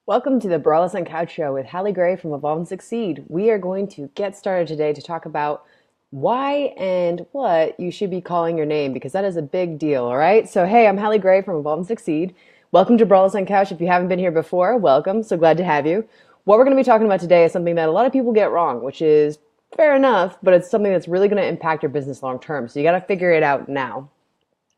Welcome to the Braless and Couch Show with Halley from Evolve and Succeed. We are going to get started today to talk about why and what you should be calling your name, because that is a big deal, all right? So, hey, I'm Halley from Evolve and Succeed. Welcome to Braless and Couch. If you haven't been here before, welcome. So glad to have you. What we're going to be talking about today is something that a lot of people get wrong, which is fair enough, but it's something that's really going to impact your business long term. So you got to figure it out now.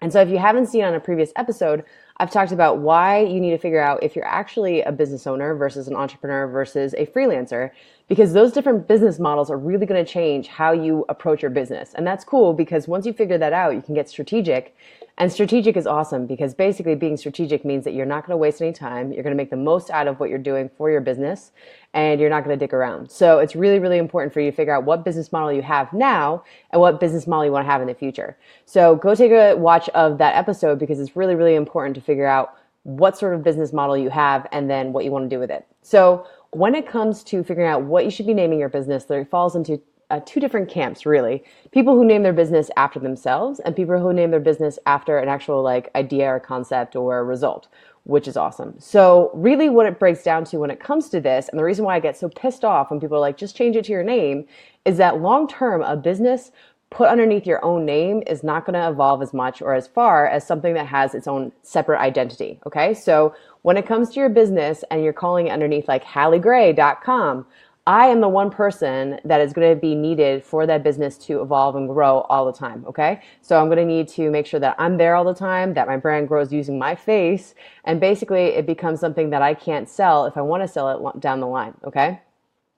And so if you haven't seen on a previous episode, I've talked about why you need to figure out if you're actually a business owner versus an entrepreneur versus a freelancer, because those different business models are really going to change how you approach your business. And that's cool because once you figure that out, you can get strategic. And strategic is awesome because basically being strategic means that you're not going to waste any time. You're going to make the most out of what you're doing for your business, and you're not going to dick around. So it's really, really important for you to figure out what business model you have now and what business model you want to have in the future. So go take a watch of that episode because it's really, really important to figure out what sort of business model you have and then what you want to do with it. So when it comes to figuring out what you should be naming your business, there falls into two different camps, really. People who name their business after themselves and people who name their business after an actual idea or concept or result, which is awesome. So really what it breaks down to when it comes to this, and the reason why I get so pissed off when people are like, just change it to your name, is that long term, a business put underneath your own name is not going to evolve as much or as far as something that has its own separate identity. Okay. So when it comes to your business and you're calling it underneath like halleygray.com, I am the one person that is going to be needed for that business to evolve and grow all the time, okay? So I'm going to need to make sure that I'm there all the time, that my brand grows using my face, and basically it becomes something that I can't sell if I want to sell it down the line, okay?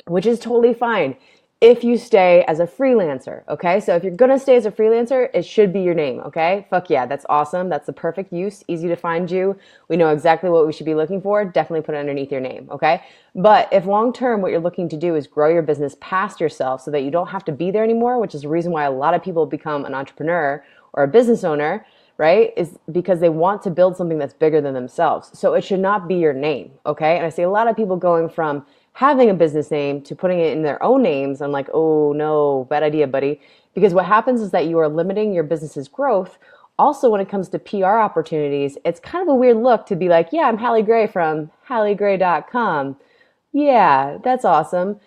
Which is totally fine if you stay as a freelancer, okay? So if you're gonna stay as a freelancer, it should be your name, okay? Fuck yeah, that's awesome. That's the perfect use, easy to find you. We know exactly what we should be looking for. Definitely put it underneath your name, okay? But if long-term what you're looking to do is grow your business past yourself so that you don't have to be there anymore, which is the reason why a lot of people become an entrepreneur or a business owner, right, is because they want to build something that's bigger than themselves. So it should not be your name, okay? And I see a lot of people going from having a business name to putting it in their own names. I'm like, oh no, bad idea, buddy. Because what happens is that you are limiting your business's growth. Also, when it comes to PR opportunities, it's kind of a weird look to be like, yeah, I'm Halley Gray from halleygray.com. Yeah, that's awesome.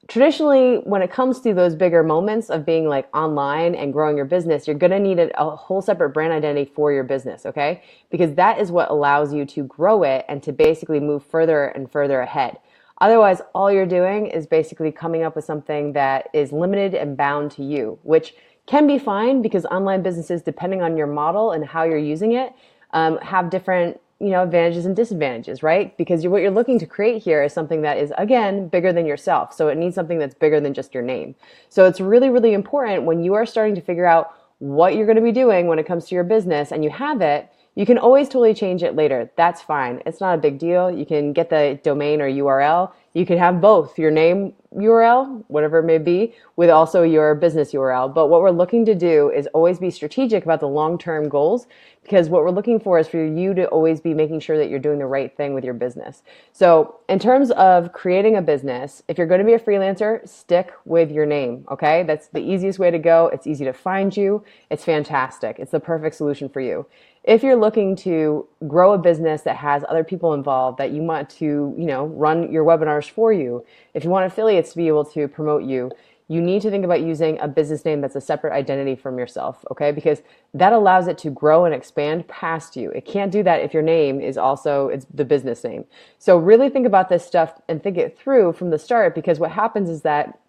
Traditionally, when it comes to those bigger moments of being like online and growing your business, you're going to need a whole separate brand identity for your business, okay? Because that is what allows you to grow it and to basically move further and further ahead. Otherwise, all you're doing is basically coming up with something that is limited and bound to you, which can be fine because online businesses, depending on your model and how you're using it, have different advantages and disadvantages, right? Because what you're looking to create here is something that is, again, bigger than yourself. So it needs something that's bigger than just your name. So it's really, really important when you are starting to figure out what you're going to be doing when it comes to your business and you have it. You can always totally change it later. That's fine. It's not a big deal. You can get the domain or URL. You can have both your name URL, whatever it may be, with also your business URL. But what we're looking to do is always be strategic about the long-term goals, because what we're looking for is for you to always be making sure that you're doing the right thing with your business. So in terms of creating a business, if you're going to be a freelancer, stick with your name, okay? That's the easiest way to go. It's easy to find you. It's fantastic. It's the perfect solution for you. If you're looking to grow a business that has other people involved, that you want to, run your webinars for you, if you want affiliates to be able to promote you, you need to think about using a business name that's a separate identity from yourself, okay? Because that allows it to grow and expand past you. It can't do that if your name is also it's the business name. So really think about this stuff and think it through from the start, because what happens is that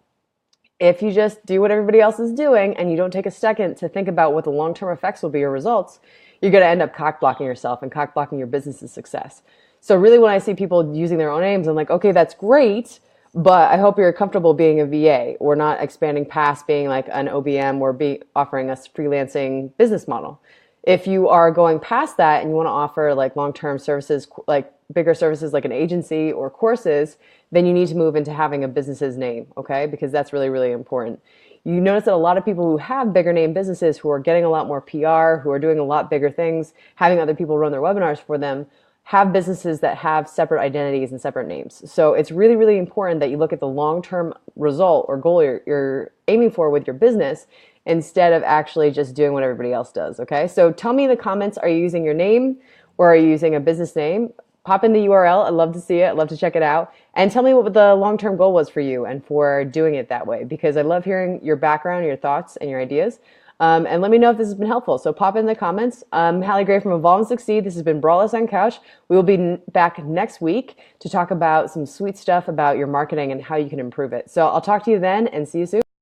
if you just do what everybody else is doing and you don't take a second to think about what the long-term effects will be or results, you're going to end up cock-blocking yourself and cock-blocking your business's success. So really when I see people using their own names, I'm like, okay, that's great, but I hope you're comfortable being a VA or not expanding past being like an OBM or offering a freelancing business model. If you are going past that and you want to offer like long-term services, like bigger services like an agency or courses, then you need to move into having a business's name, okay? Because that's really, really important. You notice that a lot of people who have bigger name businesses who are getting a lot more PR, who are doing a lot bigger things, having other people run their webinars for them, have businesses that have separate identities and separate names. So it's really, really important that you look at the long-term result or goal you're aiming for with your business instead of actually just doing what everybody else does, okay? So tell me in the comments, are you using your name or are you using a business name? pop in the URL. I'd love to see it. I'd love to check it out. And tell me what the long-term goal was for you and for doing it that way, because I love hearing your background, your thoughts, and your ideas. And let me know if this has been helpful. So pop in the comments. Halley Gray from Evolve and Succeed. This has been Braless on Couch. We will be back next week to talk about some sweet stuff about your marketing and how you can improve it. So I'll talk to you then and see you soon.